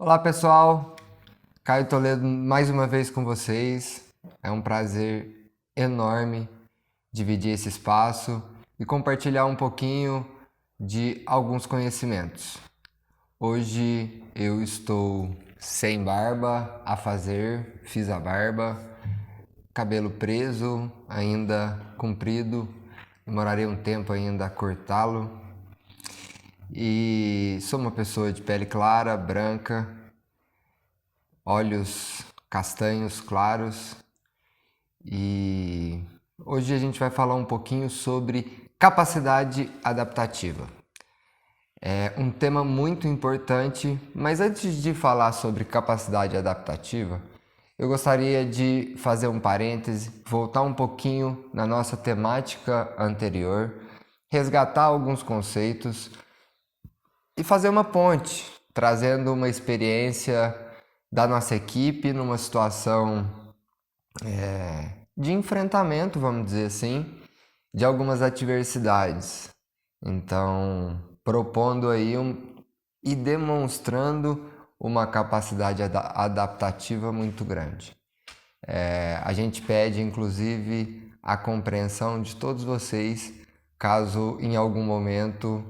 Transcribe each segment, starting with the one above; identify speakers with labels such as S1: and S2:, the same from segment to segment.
S1: Olá pessoal, Caio Toledo mais uma vez com vocês. É um prazer enorme dividir esse espaço e compartilhar um pouquinho de alguns conhecimentos. Hoje eu estou sem barba a fazer, fiz a barba, cabelo preso, ainda comprido, demorarei um tempo ainda a cortá-lo. E sou uma pessoa de pele clara, branca, olhos castanhos claros, e hoje a gente vai falar um pouquinho sobre capacidade adaptativa. É um tema muito importante, mas antes de falar sobre capacidade adaptativa, eu gostaria de fazer um parêntese, voltar um pouquinho na nossa temática anterior, resgatar alguns conceitos e fazer uma ponte, trazendo uma experiência da nossa equipe numa situação de enfrentamento, vamos dizer assim, de algumas adversidades. Então, propondo aí e demonstrando uma capacidade adaptativa muito grande. A gente pede, inclusive, a compreensão de todos vocês, caso em algum momento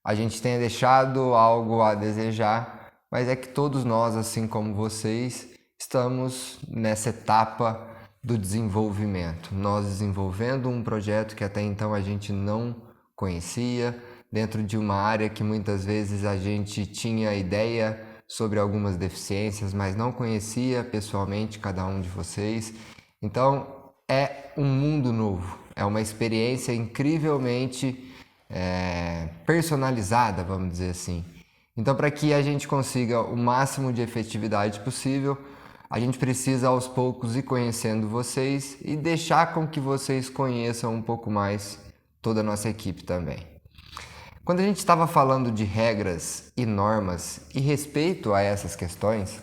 S1: a gente tenha deixado algo a desejar, mas é que todos nós, assim como vocês, estamos nessa etapa do desenvolvimento. Nós desenvolvendo um projeto que até então a gente não conhecia, dentro de uma área que muitas vezes a gente tinha ideia sobre algumas deficiências, mas não conhecia pessoalmente cada um de vocês. Então, é um mundo novo, é uma experiência incrivelmente personalizada, vamos dizer assim. Então, para que a gente consiga o máximo de efetividade possível, a gente precisa aos poucos ir conhecendo vocês e deixar com que vocês conheçam um pouco mais toda a nossa equipe também. Quando a gente estava falando de regras e normas e respeito a essas questões,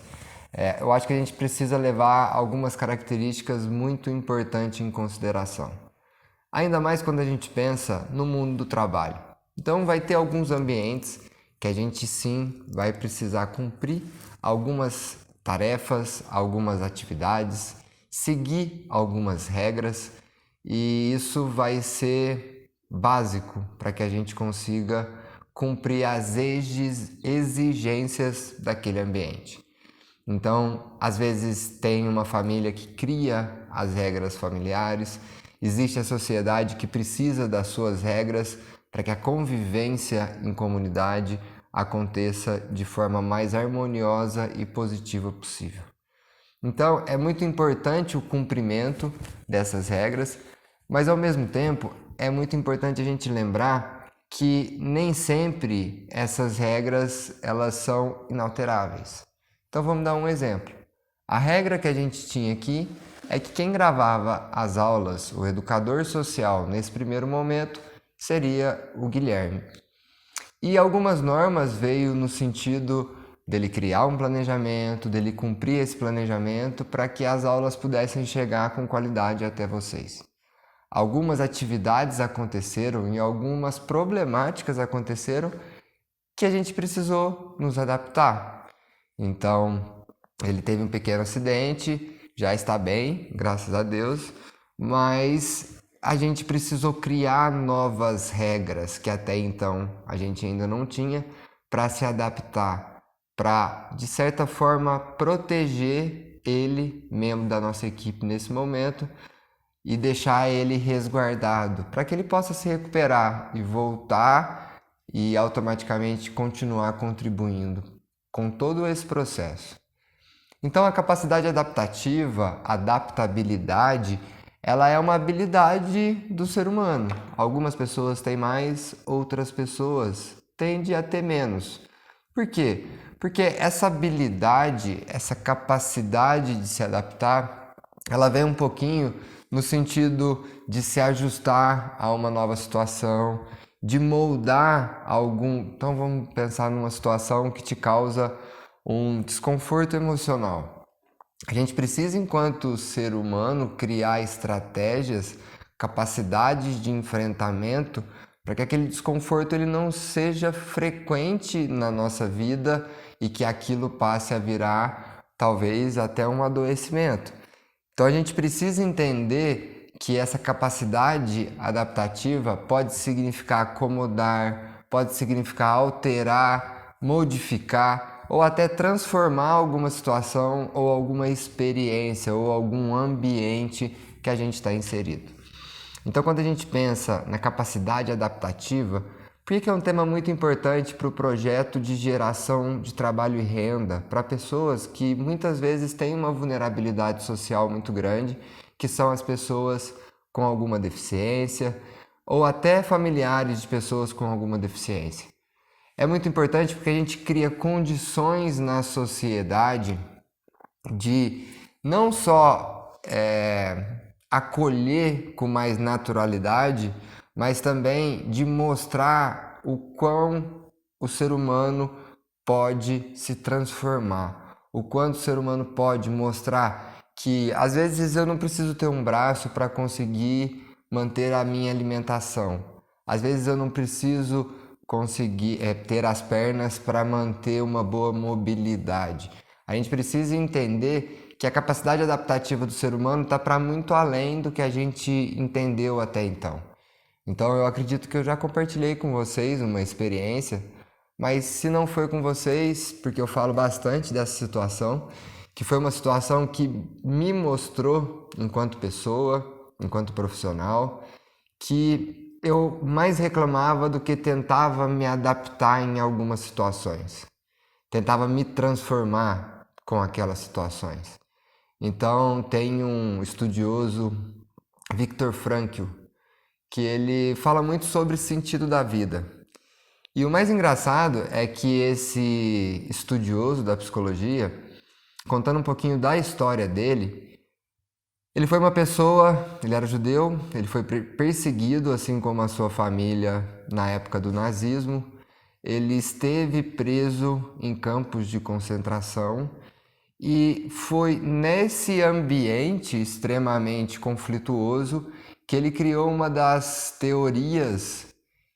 S1: eu acho que a gente precisa levar algumas características muito importantes em consideração. Ainda mais quando a gente pensa no mundo do trabalho. Então vai ter alguns ambientes que a gente sim vai precisar cumprir algumas tarefas, algumas atividades, seguir algumas regras, e isso vai ser básico para que a gente consiga cumprir as exigências daquele ambiente. Então, às vezes tem uma família que cria as regras familiares, existe a sociedade que precisa das suas regras para que a convivência em comunidade aconteça de forma mais harmoniosa e positiva possível. Então, é muito importante o cumprimento dessas regras, mas ao mesmo tempo é muito importante a gente lembrar que nem sempre essas regras elas são inalteráveis. Então vamos dar um exemplo. A regra que a gente tinha aqui é que quem gravava as aulas, o educador social, nesse primeiro momento, seria o Guilherme. E algumas normas veio no sentido dele criar um planejamento, dele cumprir esse planejamento para que as aulas pudessem chegar com qualidade até vocês. Algumas atividades aconteceram e algumas problemáticas aconteceram que a gente precisou nos adaptar. Então, ele teve um pequeno acidente, já está bem, graças a Deus, mas a gente precisou criar novas regras que até então a gente ainda não tinha para se adaptar, para, de certa forma, proteger ele, membro da nossa equipe nesse momento, e deixar ele resguardado, para que ele possa se recuperar e voltar e automaticamente continuar contribuindo com todo esse processo. Então a capacidade adaptativa, adaptabilidade, ela é uma habilidade do ser humano. Algumas pessoas têm mais, outras pessoas tendem a ter menos. Por quê? Porque essa habilidade, essa capacidade de se adaptar, ela vem um pouquinho no sentido de se ajustar a uma nova situação, de moldar algum... Então vamos pensar numa situação que te causa um desconforto emocional. A gente precisa, enquanto ser humano, criar estratégias, capacidades de enfrentamento para que aquele desconforto ele não seja frequente na nossa vida e que aquilo passe a virar talvez até um adoecimento. Então a gente precisa entender que essa capacidade adaptativa pode significar acomodar, pode significar alterar, modificar ou até transformar alguma situação ou alguma experiência ou algum ambiente que a gente está inserido. Então, quando a gente pensa na capacidade adaptativa, por que é um tema muito importante para o projeto de geração de trabalho e renda para pessoas que muitas vezes têm uma vulnerabilidade social muito grande, que são as pessoas com alguma deficiência ou até familiares de pessoas com alguma deficiência. É muito importante porque a gente cria condições na sociedade de não só acolher com mais naturalidade, mas também de mostrar o quão o ser humano pode se transformar, o quanto o ser humano pode mostrar que às vezes eu não preciso ter um braço para conseguir manter a minha alimentação, às vezes eu não preciso conseguir ter as pernas para manter uma boa mobilidade. A gente precisa entender que a capacidade adaptativa do ser humano está para muito além do que a gente entendeu até então. Então eu acredito que eu já compartilhei com vocês uma experiência, mas se não foi com vocês, porque eu falo bastante dessa situação, que foi uma situação que me mostrou, enquanto pessoa, enquanto profissional, que eu mais reclamava do que tentava me adaptar em algumas situações. Tentava me transformar com aquelas situações. Então tem um estudioso, Viktor Frankl, que ele fala muito sobre o sentido da vida. E o mais engraçado é que esse estudioso da psicologia, contando um pouquinho da história dele, ele foi uma pessoa, ele era judeu, ele foi perseguido, assim como a sua família na época do nazismo. Ele esteve preso em campos de concentração e foi nesse ambiente extremamente conflituoso que ele criou uma das teorias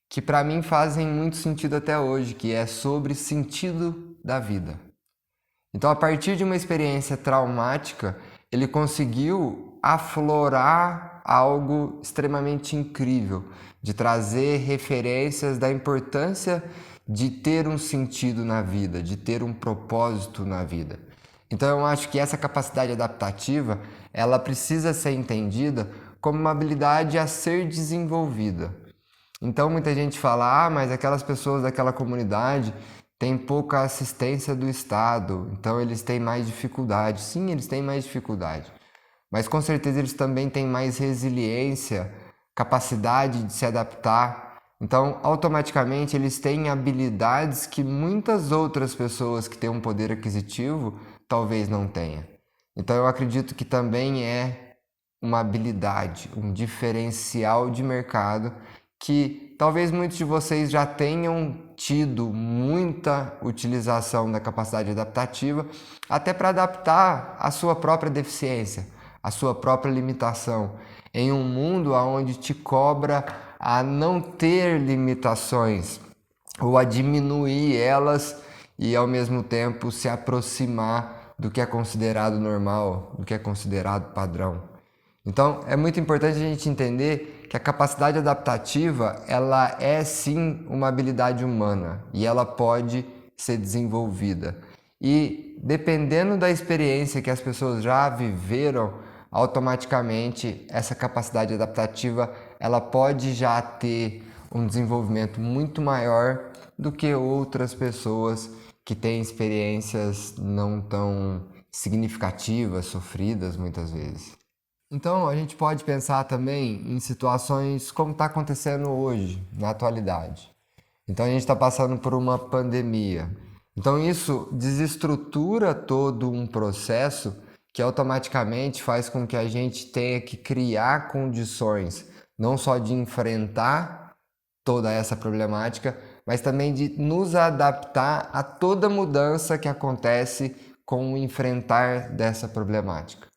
S1: que para mim fazem muito sentido até hoje, que é sobre sentido da vida. Então, a partir de uma experiência traumática, ele conseguiu aflorar algo extremamente incrível, de trazer referências da importância de ter um sentido na vida, de ter um propósito na vida. Então, eu acho que essa capacidade adaptativa, ela precisa ser entendida como uma habilidade a ser desenvolvida. Então, muita gente fala, mas aquelas pessoas daquela comunidade têm pouca assistência do Estado, então eles têm mais dificuldade. Sim, eles têm mais dificuldade, mas com certeza eles também têm mais resiliência, capacidade de se adaptar. Então, automaticamente, eles têm habilidades que muitas outras pessoas que têm um poder aquisitivo talvez não tenham. Então, eu acredito que também é uma habilidade, um diferencial de mercado que talvez muitos de vocês já tenham tido muita utilização da capacidade adaptativa, até para adaptar a sua própria deficiência, a sua própria limitação, em um mundo onde te cobra a não ter limitações ou a diminuir elas e ao mesmo tempo se aproximar do que é considerado normal, do que é considerado padrão. Então, é muito importante a gente entender que a capacidade adaptativa, ela é sim uma habilidade humana e ela pode ser desenvolvida. E dependendo da experiência que as pessoas já viveram, automaticamente essa capacidade adaptativa, ela pode já ter um desenvolvimento muito maior do que outras pessoas que têm experiências não tão significativas, sofridas muitas vezes. Então, a gente pode pensar também em situações como está acontecendo hoje, na atualidade. Então, a gente está passando por uma pandemia. Então, isso desestrutura todo um processo que automaticamente faz com que a gente tenha que criar condições, não só de enfrentar toda essa problemática, mas também de nos adaptar a toda mudança que acontece com o enfrentar dessa problemática.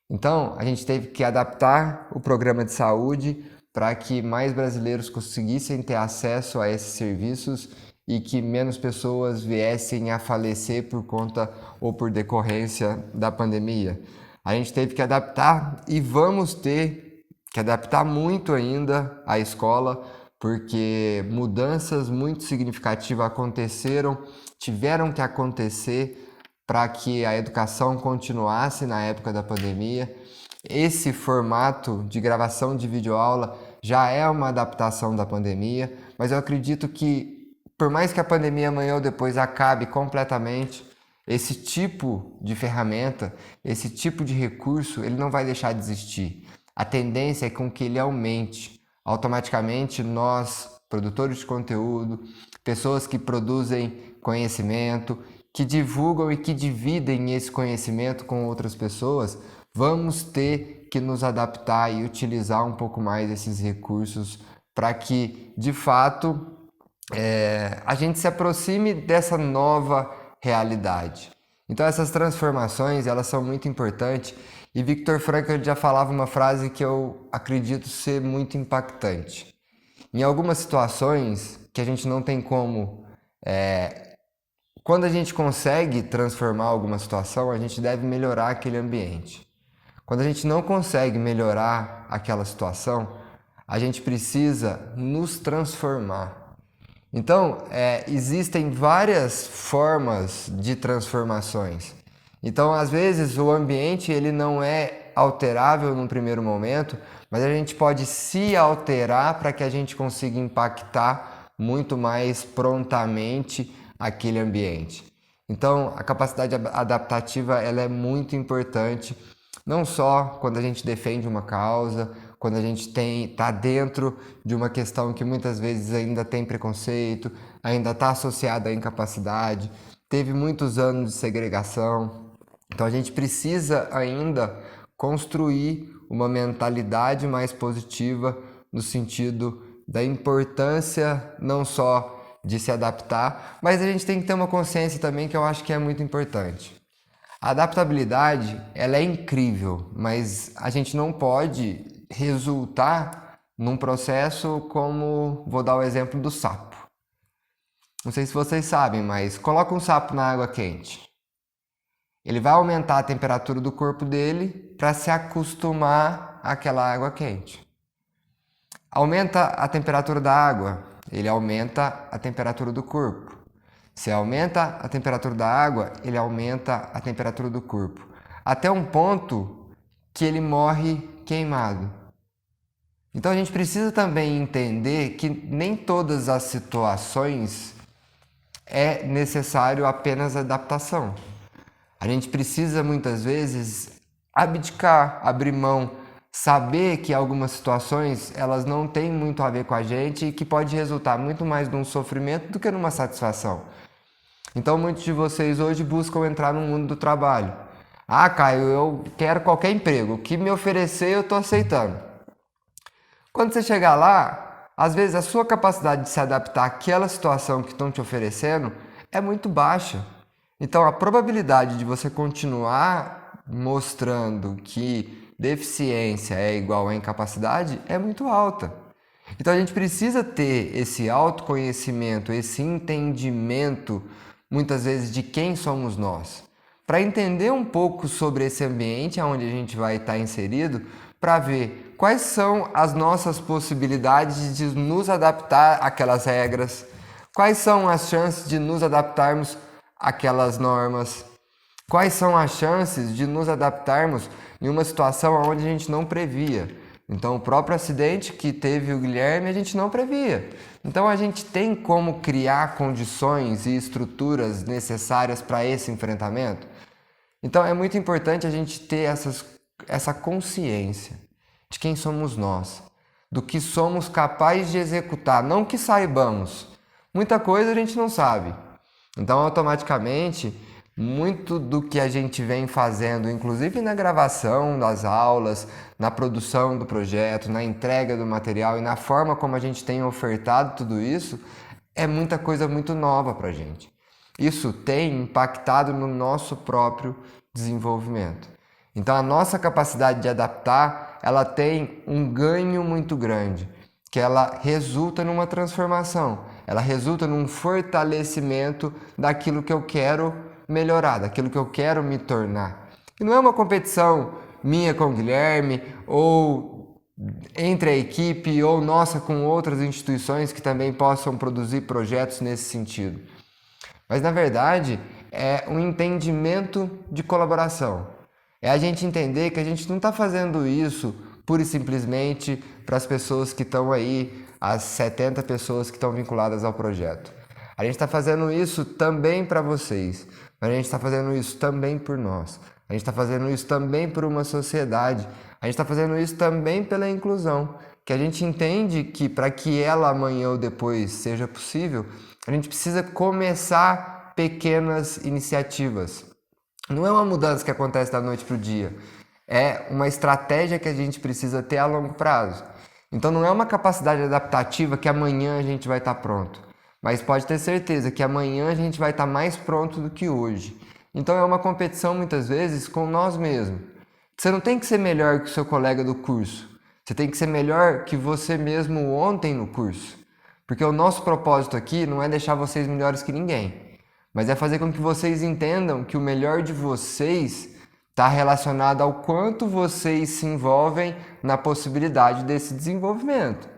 S1: Então, a gente teve que adaptar o programa de saúde para que mais brasileiros conseguissem ter acesso a esses serviços e que menos pessoas viessem a falecer por conta ou por decorrência da pandemia. A gente teve que adaptar e vamos ter que adaptar muito ainda a escola, porque mudanças muito significativas tiveram que acontecer para que a educação continuasse na época da pandemia. Esse formato de gravação de videoaula já é uma adaptação da pandemia, mas eu acredito que, por mais que a pandemia amanhã ou depois acabe completamente, esse tipo de ferramenta, esse tipo de recurso, ele não vai deixar de existir. A tendência é com que ele aumente. Automaticamente, nós, produtores de conteúdo, pessoas que produzem conhecimento, que divulgam e que dividem esse conhecimento com outras pessoas, vamos ter que nos adaptar e utilizar um pouco mais esses recursos para que, de fato, a gente se aproxime dessa nova realidade. Então essas transformações, elas são muito importantes, e Viktor Frankl já falava uma frase que eu acredito ser muito impactante. Em algumas situações que a gente não tem como... Quando a gente consegue transformar alguma situação, a gente deve melhorar aquele ambiente. Quando a gente não consegue melhorar aquela situação, a gente precisa nos transformar. Então, existem várias formas de transformações. Então, às vezes, o ambiente ele não é alterável num primeiro momento, mas a gente pode se alterar para que a gente consiga impactar muito mais prontamente aquele ambiente. Então, a capacidade adaptativa ela é muito importante, não só quando a gente defende uma causa, quando a gente está dentro de uma questão que muitas vezes ainda tem preconceito, ainda está associada à incapacidade, teve muitos anos de segregação. Então a gente precisa ainda construir uma mentalidade mais positiva no sentido da importância não só de se adaptar, mas a gente tem que ter uma consciência também que eu acho que é muito importante. A adaptabilidade, ela é incrível, mas a gente não pode resultar num processo como, vou dar o exemplo do sapo. Não sei se vocês sabem, mas coloca um sapo na água quente. Ele vai aumentar a temperatura do corpo dele para se acostumar àquela água quente. Aumenta a temperatura da água, ele aumenta a temperatura do corpo. Se aumenta a temperatura da água, ele aumenta a temperatura do corpo. Até um ponto que ele morre queimado. Então a gente precisa também entender que nem todas as situações é necessário apenas adaptação. A gente precisa muitas vezes abdicar, abrir mão, saber que algumas situações elas não têm muito a ver com a gente e que pode resultar muito mais num sofrimento do que numa satisfação. Então muitos de vocês hoje buscam entrar no mundo do trabalho. Ah, Caio, eu quero qualquer emprego, o que me oferecer eu estou aceitando. Quando você chegar lá, às vezes a sua capacidade de se adaptar àquela situação que estão te oferecendo é muito baixa. Então a probabilidade de você continuar mostrando que deficiência é igual a incapacidade é muito alta. Então a gente precisa ter esse autoconhecimento, esse entendimento, muitas vezes, de quem somos nós, para entender um pouco sobre esse ambiente onde a gente vai estar inserido, para ver quais são as nossas possibilidades de nos adaptar àquelas regras, quais são as chances de nos adaptarmos àquelas normas, quais são as chances de nos adaptarmos em uma situação onde a gente não previa. Então, o próprio acidente que teve o Guilherme, a gente não previa. Então, a gente tem como criar condições e estruturas necessárias para esse enfrentamento. Então, é muito importante a gente ter essa consciência de quem somos nós, do que somos capazes de executar, não que saibamos. Muita coisa a gente não sabe. Então, automaticamente, muito do que a gente vem fazendo, inclusive na gravação das aulas, na produção do projeto, na entrega do material e na forma como a gente tem ofertado tudo isso, é muita coisa muito nova para a gente. Isso tem impactado no nosso próprio desenvolvimento. Então a nossa capacidade de adaptar, ela tem um ganho muito grande, que ela resulta numa transformação, ela resulta num fortalecimento daquilo que eu quero melhorar, daquilo que eu quero me tornar. E não é uma competição minha com o Guilherme, ou entre a equipe, ou nossa com outras instituições que também possam produzir projetos nesse sentido. Mas na verdade é um entendimento de colaboração. É a gente entender que a gente não está fazendo isso pura e simplesmente para as pessoas que estão aí, as 70 pessoas que estão vinculadas ao projeto. A gente está fazendo isso também para vocês, mas a gente está fazendo isso também por nós. A gente está fazendo isso também por uma sociedade. A gente está fazendo isso também pela inclusão, que a gente entende que para que ela amanhã ou depois seja possível, a gente precisa começar pequenas iniciativas. Não é uma mudança que acontece da noite para o dia, é uma estratégia que a gente precisa ter a longo prazo. Então não é uma capacidade adaptativa que amanhã a gente vai estar pronto, mas pode ter certeza que amanhã a gente vai estar mais pronto do que hoje. Então é uma competição muitas vezes com nós mesmos. Você não tem que ser melhor que o seu colega do curso, você tem que ser melhor que você mesmo ontem no curso. Porque o nosso propósito aqui não é deixar vocês melhores que ninguém, mas é fazer com que vocês entendam que o melhor de vocês está relacionado ao quanto vocês se envolvem na possibilidade desse desenvolvimento.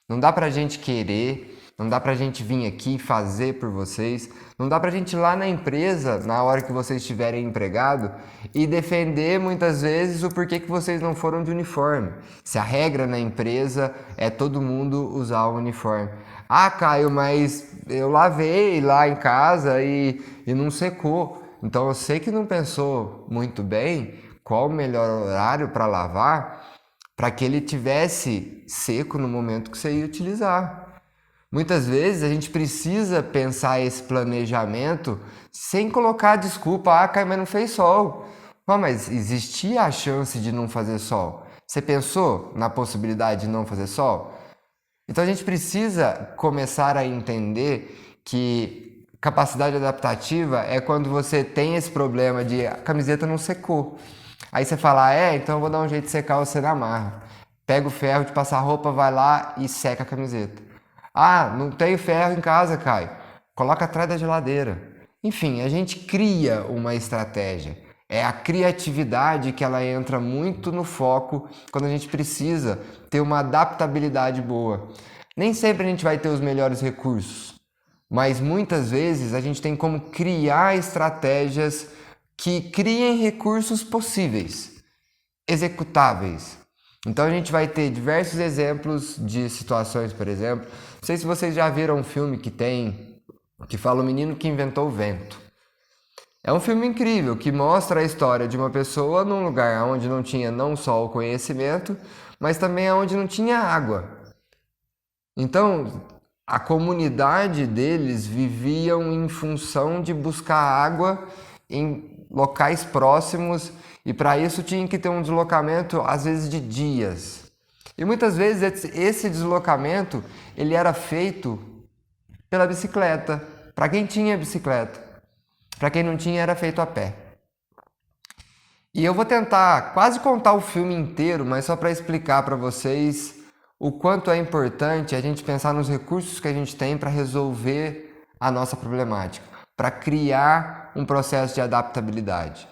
S1: Não dá pra gente querer, não dá pra gente vir aqui fazer por vocês, não dá pra gente ir lá na empresa, na hora que vocês estiverem empregado, e defender muitas vezes o porquê que vocês não foram de uniforme. Se a regra na empresa é todo mundo usar o uniforme. Ah, Caio, mas eu lavei lá em casa e não secou. Então eu sei que não pensou muito bem qual o melhor horário para lavar para que ele tivesse seco no momento que você ia utilizar. Muitas vezes a gente precisa pensar esse planejamento sem colocar desculpa, ah, Caio, mas não fez sol. Ah, mas existia a chance de não fazer sol. Você pensou na possibilidade de não fazer sol? Então a gente precisa começar a entender que capacidade adaptativa é quando você tem esse problema de a camiseta não secou. Aí você fala, então eu vou dar um jeito de secar, você na marra. Pega o ferro de passar roupa, vai lá e seca a camiseta. Ah, não tenho ferro em casa, Caio. Coloca atrás da geladeira. Enfim, a gente cria uma estratégia. É a criatividade que ela entra muito no foco quando a gente precisa ter uma adaptabilidade boa. Nem sempre a gente vai ter os melhores recursos, mas muitas vezes a gente tem como criar estratégias que criem recursos possíveis, executáveis. Então a gente vai ter diversos exemplos de situações, por exemplo. Não sei se vocês já viram um filme que fala O Menino que Inventou o Vento. É um filme incrível que mostra a história de uma pessoa num lugar onde não tinha não só o conhecimento, mas também onde não tinha água. Então, a comunidade deles viviam em função de buscar água em locais próximos e para isso tinha que ter um deslocamento às vezes de dias. E muitas vezes esse deslocamento ele era feito pela bicicleta, para quem tinha bicicleta. Para quem não tinha, era feito a pé. E eu vou tentar quase contar o filme inteiro, mas só para explicar para vocês o quanto é importante a gente pensar nos recursos que a gente tem para resolver a nossa problemática, para criar um processo de adaptabilidade.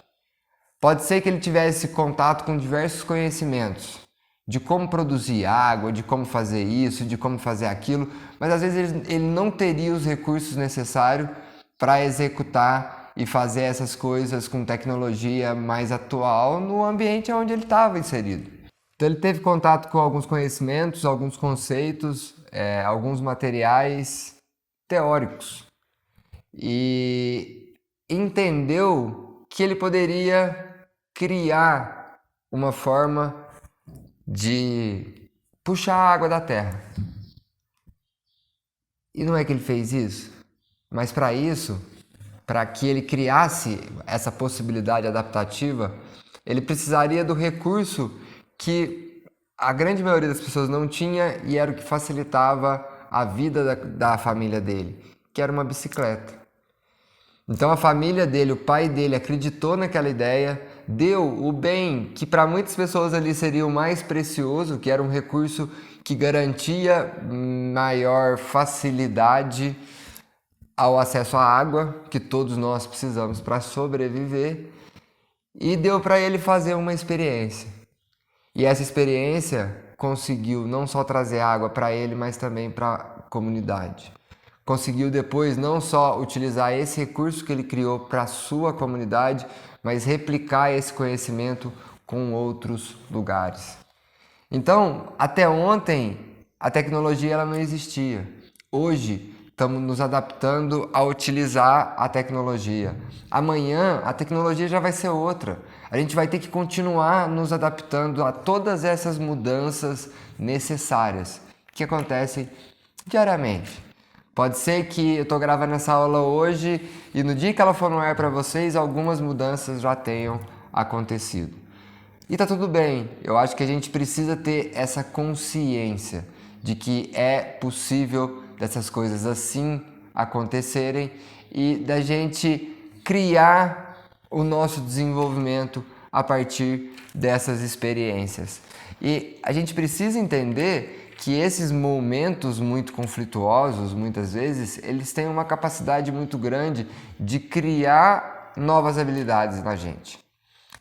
S1: Pode ser que ele tivesse contato com diversos conhecimentos de como produzir água, de como fazer isso, de como fazer aquilo, mas às vezes ele não teria os recursos necessários para executar e fazer essas coisas com tecnologia mais atual no ambiente onde ele estava inserido. Então ele teve contato com alguns conhecimentos, alguns conceitos, alguns materiais teóricos e entendeu que ele poderia criar uma forma de puxar a água da terra. E não é que ele fez isso, mas para isso, para que ele criasse essa possibilidade adaptativa, ele precisaria do recurso que a grande maioria das pessoas não tinha e era o que facilitava a vida da família dele, que era uma bicicleta. Então a família dele, o pai dele acreditou naquela ideia, deu o bem que para muitas pessoas ali seria o mais precioso, que era um recurso que garantia maior facilidade ao acesso à água, que todos nós precisamos para sobreviver, e deu para ele fazer uma experiência. E essa experiência conseguiu não só trazer água para ele, mas também para a comunidade. Conseguiu depois não só utilizar esse recurso que ele criou para a sua comunidade, mas replicar esse conhecimento com outros lugares. Então, até ontem, a tecnologia ela não existia. Hoje, estamos nos adaptando a utilizar a tecnologia. Amanhã, a tecnologia já vai ser outra. A gente vai ter que continuar nos adaptando a todas essas mudanças necessárias que acontecem diariamente. Pode ser que eu estou gravando essa aula hoje e no dia que ela for no ar para vocês, algumas mudanças já tenham acontecido. E tá tudo bem, eu acho que a gente precisa ter essa consciência de que é possível dessas coisas assim acontecerem e da gente criar o nosso desenvolvimento a partir dessas experiências. E a gente precisa entender que esses momentos muito conflituosos, muitas vezes, eles têm uma capacidade muito grande de criar novas habilidades na gente.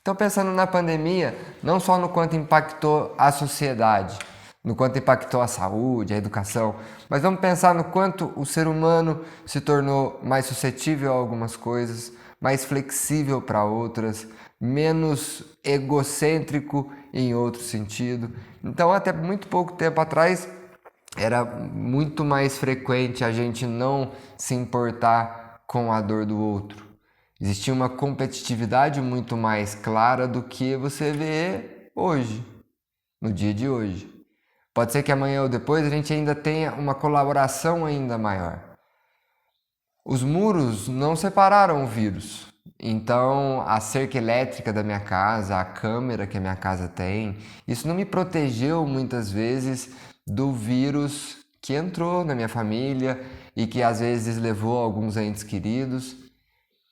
S1: Então, pensando na pandemia, não só no quanto impactou a sociedade, no quanto impactou a saúde, a educação, mas vamos pensar no quanto o ser humano se tornou mais suscetível a algumas coisas, mais flexível para outras, menos egocêntrico em outro sentido. Então, até muito pouco tempo atrás, era muito mais frequente a gente não se importar com a dor do outro. Existia uma competitividade muito mais clara do que você vê hoje, no dia de hoje. Pode ser que amanhã ou depois a gente ainda tenha uma colaboração ainda maior. Os muros não separaram o vírus. Então, a cerca elétrica da minha casa, a câmera que a minha casa tem, isso não me protegeu muitas vezes do vírus que entrou na minha família e que às vezes levou alguns entes queridos.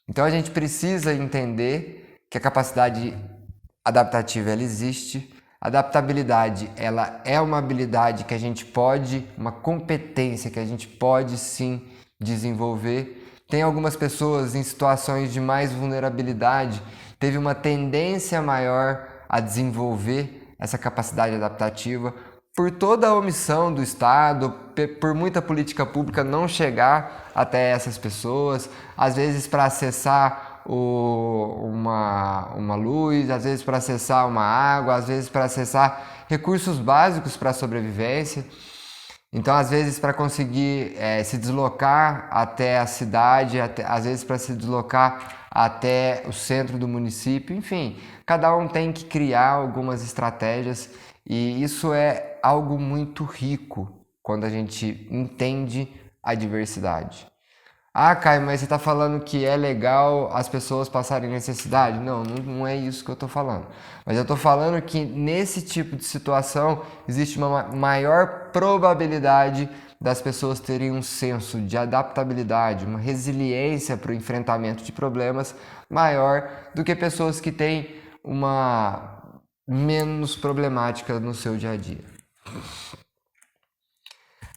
S1: Então, a gente precisa entender que a capacidade adaptativa ela existe. A adaptabilidade ela é uma habilidade que a gente pode, uma competência que a gente pode sim desenvolver. Tem algumas pessoas em situações de mais vulnerabilidade, teve uma tendência maior a desenvolver essa capacidade adaptativa por toda a omissão do Estado, por muita política pública não chegar até essas pessoas, às vezes para acessar uma luz, às vezes para acessar uma água, às vezes para acessar recursos básicos para a sobrevivência. Então, às vezes, para conseguir se deslocar até a cidade, às vezes para se deslocar até o centro do município, enfim, cada um tem que criar algumas estratégias e isso é algo muito rico quando a gente entende a diversidade. Ah, Caio, mas você está falando que é legal as pessoas passarem necessidade? Não é isso que eu estou falando. Mas eu estou falando que nesse tipo de situação existe uma maior probabilidade das pessoas terem um senso de adaptabilidade, uma resiliência para o enfrentamento de problemas maior do que pessoas que têm uma menos problemática no seu dia a dia.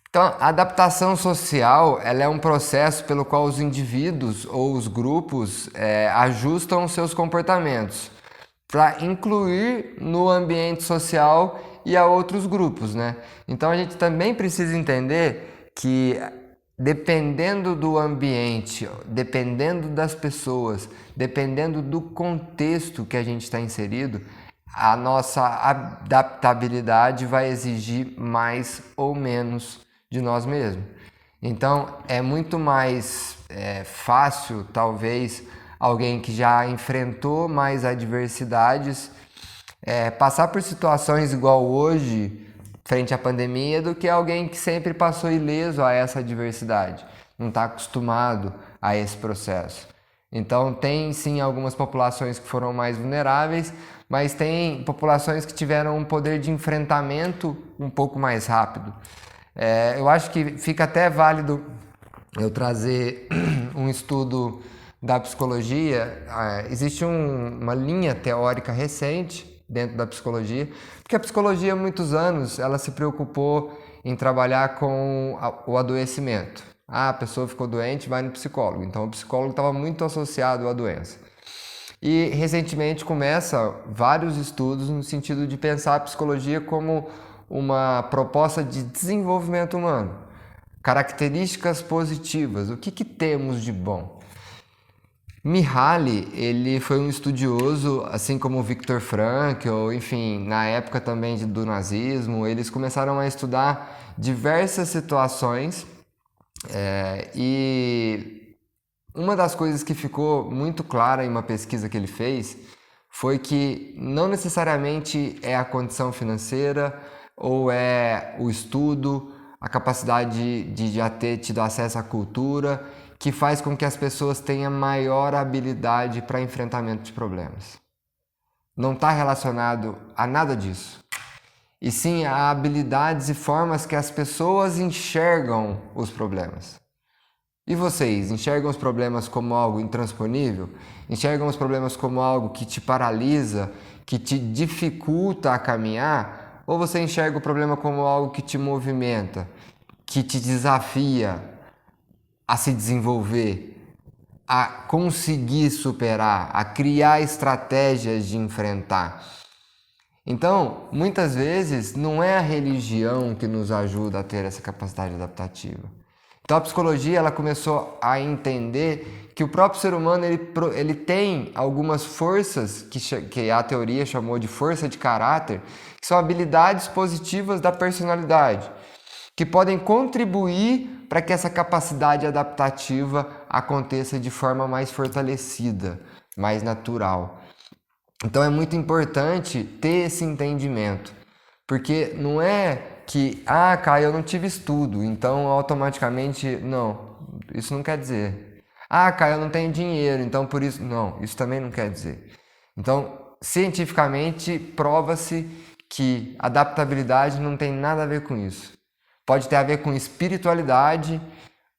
S1: Então, a adaptação social ela é um processo pelo qual os indivíduos ou os grupos ajustam seus comportamentos para incluir no ambiente social e a outros grupos, né? Então, a gente também precisa entender que dependendo do ambiente, dependendo das pessoas, dependendo do contexto que a gente está inserido, a nossa adaptabilidade vai exigir mais ou menos de nós mesmos. Então, é muito mais fácil, talvez, alguém que já enfrentou mais adversidades passar por situações igual hoje, frente à pandemia, do que alguém que sempre passou ileso a essa adversidade, não está acostumado a esse processo. Então, tem sim algumas populações que foram mais vulneráveis, mas tem populações que tiveram um poder de enfrentamento um pouco mais rápido. Eu acho que fica até válido eu trazer um estudo da psicologia, existe uma linha teórica recente dentro da psicologia, porque a psicologia há muitos anos ela se preocupou em trabalhar com o adoecimento. A pessoa ficou doente, vai no psicólogo. Então o psicólogo estava muito associado à doença. E recentemente começa vários estudos no sentido de pensar a psicologia como uma proposta de desenvolvimento humano. Características positivas, o que temos de bom? Mihaly, ele foi um estudioso, assim como Viktor Frankl, enfim, na época também do nazismo, eles começaram a estudar diversas situações e uma das coisas que ficou muito clara em uma pesquisa que ele fez foi que não necessariamente é a condição financeira ou é o estudo, a capacidade de já ter tido acesso à cultura que faz com que as pessoas tenham maior habilidade para enfrentamento de problemas. Não está relacionado a nada disso. E sim a habilidades e formas que as pessoas enxergam os problemas. E vocês enxergam os problemas como algo intransponível? Enxergam os problemas como algo que te paralisa, que te dificulta a caminhar? Ou você enxerga o problema como algo que te movimenta, que te desafia a se desenvolver, a conseguir superar, a criar estratégias de enfrentar? Então, muitas vezes, não é a religião que nos ajuda a ter essa capacidade adaptativa. Então, a psicologia ela começou a entender que o próprio ser humano ele tem algumas forças que a teoria chamou de força de caráter, que são habilidades positivas da personalidade, que podem contribuir para que essa capacidade adaptativa aconteça de forma mais fortalecida, mais natural. Então é muito importante ter esse entendimento, porque não é que, Caio, eu não tive estudo, então automaticamente, não, isso não quer dizer. Caio, eu não tenho dinheiro, então por isso, não, isso também não quer dizer. Então, cientificamente, prova-se que adaptabilidade não tem nada a ver com isso. Pode ter a ver com espiritualidade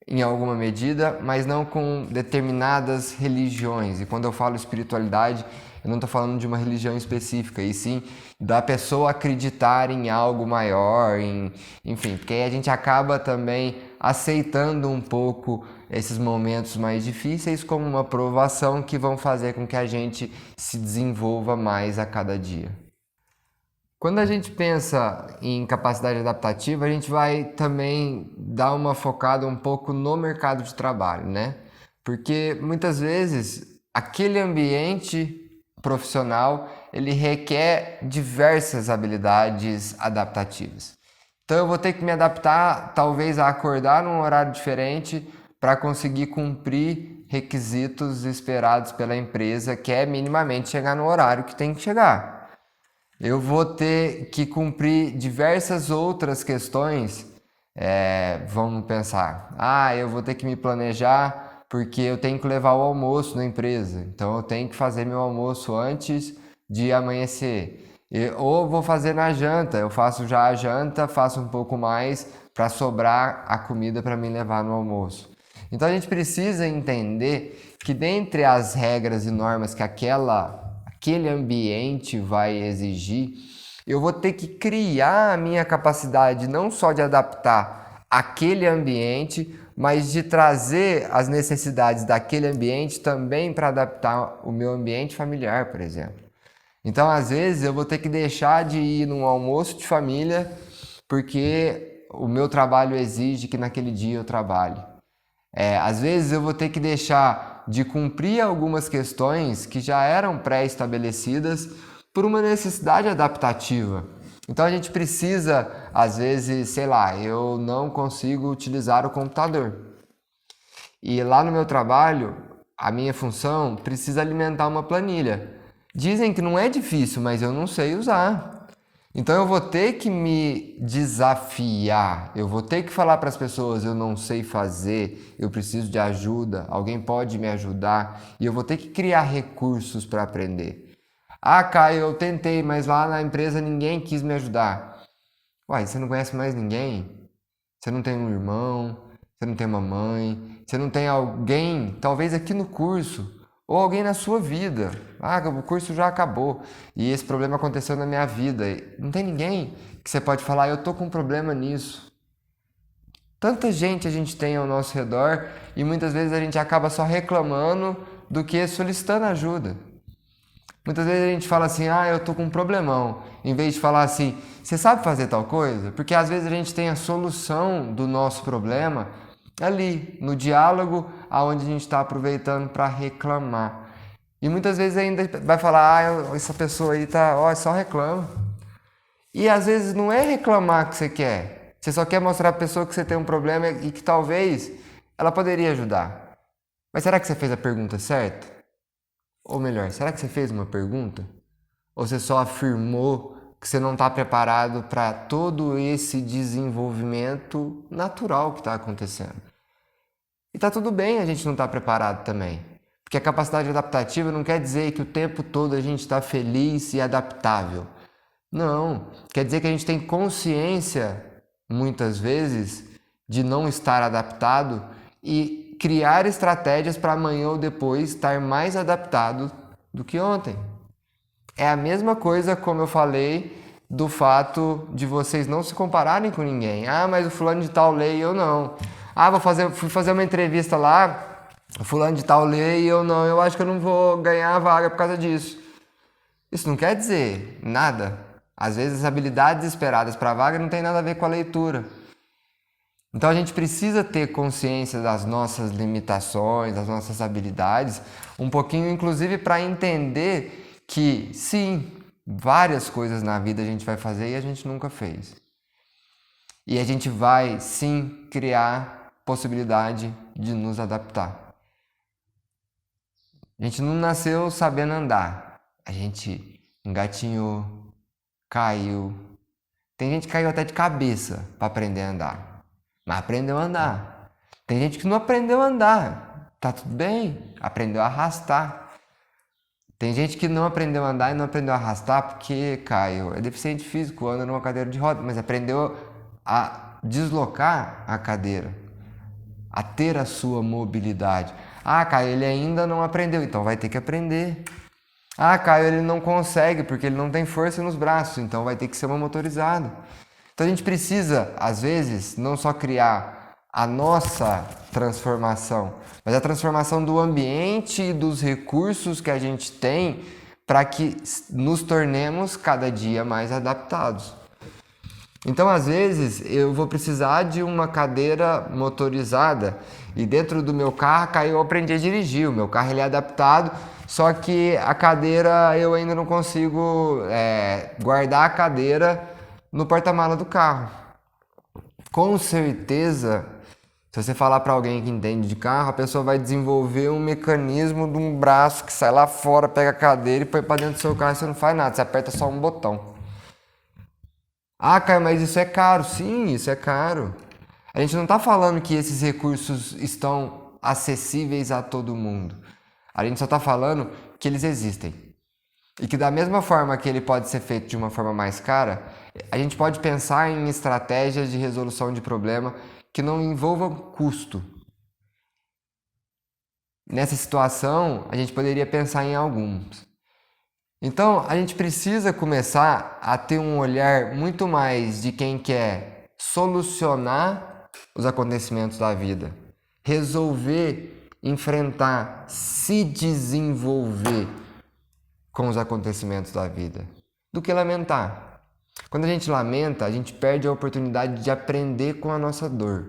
S1: em alguma medida, mas não com determinadas religiões. E quando eu falo espiritualidade, eu não estou falando de uma religião específica, e sim da pessoa acreditar em algo maior, enfim, porque aí a gente acaba também aceitando um pouco esses momentos mais difíceis como uma provação que vão fazer com que a gente se desenvolva mais a cada dia. Quando a gente pensa em capacidade adaptativa, a gente vai também dar uma focada um pouco no mercado de trabalho, né? Porque muitas vezes aquele ambiente profissional, ele requer diversas habilidades adaptativas. Então eu vou ter que me adaptar, talvez, a acordar num horário diferente para conseguir cumprir requisitos esperados pela empresa, que é minimamente chegar no horário que tem que chegar. Eu vou ter que cumprir diversas outras questões. Vamos pensar, eu vou ter que me planejar porque eu tenho que levar o almoço na empresa, então eu tenho que fazer meu almoço antes de amanhecer. Ou vou fazer na janta, eu faço já a janta, faço um pouco mais para sobrar a comida para me levar no almoço. Então a gente precisa entender que dentre as regras e normas que aquele ambiente vai exigir, eu vou ter que criar a minha capacidade não só de adaptar aquele ambiente, mas de trazer as necessidades daquele ambiente também para adaptar o meu ambiente familiar, por exemplo. Então, às vezes, eu vou ter que deixar de ir num almoço de família porque o meu trabalho exige que naquele dia eu trabalhe. Às vezes, eu vou ter que deixar de cumprir algumas questões que já eram pré-estabelecidas por uma necessidade adaptativa. Então a gente precisa, às vezes, eu não consigo utilizar o computador. E lá no meu trabalho, a minha função precisa alimentar uma planilha. Dizem que não é difícil, mas eu não sei usar. Então eu vou ter que me desafiar, eu vou ter que falar para as pessoas, eu não sei fazer, eu preciso de ajuda, alguém pode me ajudar, e eu vou ter que criar recursos para aprender. Caio, eu tentei, mas lá na empresa ninguém quis me ajudar. Uai, você não conhece mais ninguém? Você não tem um irmão? você não tem uma mãe, você não tem alguém, talvez aqui no curso, ou alguém na sua vida. Ah, o curso já acabou e esse problema aconteceu na minha vida. Não tem ninguém que você pode falar, eu tô com um problema nisso. Tanta gente a gente tem ao nosso redor e muitas vezes a gente acaba só reclamando do que solicitando ajuda. Muitas vezes a gente fala assim, eu tô com um problemão, em vez de falar assim, você sabe fazer tal coisa? Porque às vezes a gente tem a solução do nosso problema ali, no diálogo, aonde a gente está aproveitando para reclamar. E muitas vezes ainda vai falar, essa pessoa aí só reclama. E às vezes não é reclamar que você quer, você só quer mostrar à pessoa que você tem um problema e que talvez ela poderia ajudar. Mas será que você fez a pergunta certa? Ou melhor, será que você fez uma pergunta? Ou você só afirmou que você não está preparado para todo esse desenvolvimento natural que está acontecendo? E está tudo bem a gente não estar preparado também. Porque a capacidade adaptativa não quer dizer que o tempo todo a gente está feliz e adaptável. Não, quer dizer que a gente tem consciência, muitas vezes, de não estar adaptado e criar estratégias para amanhã ou depois estar mais adaptado do que ontem. É a mesma coisa, como eu falei, do fato de vocês não se compararem com ninguém. Mas o fulano de tal lê e eu não. Fui fazer uma entrevista lá, o fulano de tal lê e eu não. Eu acho que eu não vou ganhar a vaga por causa disso. Isso não quer dizer nada. Às vezes as habilidades esperadas para a vaga não tem nada a ver com a leitura. Então a gente precisa ter consciência das nossas limitações, das nossas habilidades, um pouquinho inclusive para entender que sim, várias coisas na vida a gente vai fazer e a gente nunca fez. E a gente vai sim criar possibilidade de nos adaptar. A gente não nasceu sabendo andar, a gente engatinhou, caiu. Tem gente que caiu até de cabeça para aprender a andar. Mas aprendeu a andar. Tem gente que não aprendeu a andar. Tá tudo bem. Aprendeu a arrastar. Tem gente que não aprendeu a andar e não aprendeu a arrastar porque caiu. É deficiente físico, anda numa cadeira de roda, mas aprendeu a deslocar a cadeira. A ter a sua mobilidade. Caio, ele ainda não aprendeu, então vai ter que aprender. Caio, ele não consegue porque ele não tem força nos braços, então vai ter que ser uma motorizada. Então a gente precisa, às vezes, não só criar a nossa transformação, mas a transformação do ambiente e dos recursos que a gente tem para que nos tornemos cada dia mais adaptados. Então, às vezes, eu vou precisar de uma cadeira motorizada e dentro do meu carro, eu aprendi a dirigir, o meu carro ele é adaptado, só que a cadeira eu ainda não consigo guardar a cadeira no porta-mala do carro. Com certeza, se você falar para alguém que entende de carro, a pessoa vai desenvolver um mecanismo de um braço que sai lá fora, pega a cadeira e põe para dentro do seu carro e você não faz nada, você aperta só um botão. Caio, mas isso é caro. Sim, isso é caro. A gente não está falando que esses recursos estão acessíveis a todo mundo. A gente só está falando que eles existem. E que da mesma forma que ele pode ser feito de uma forma mais cara, a gente pode pensar em estratégias de resolução de problema que não envolvam custo. Nessa situação, a gente poderia pensar em alguns. Então, a gente precisa começar a ter um olhar muito mais de quem quer solucionar os acontecimentos da vida, resolver, enfrentar, se desenvolver com os acontecimentos da vida, do que lamentar. Quando a gente lamenta, a gente perde a oportunidade de aprender com a nossa dor.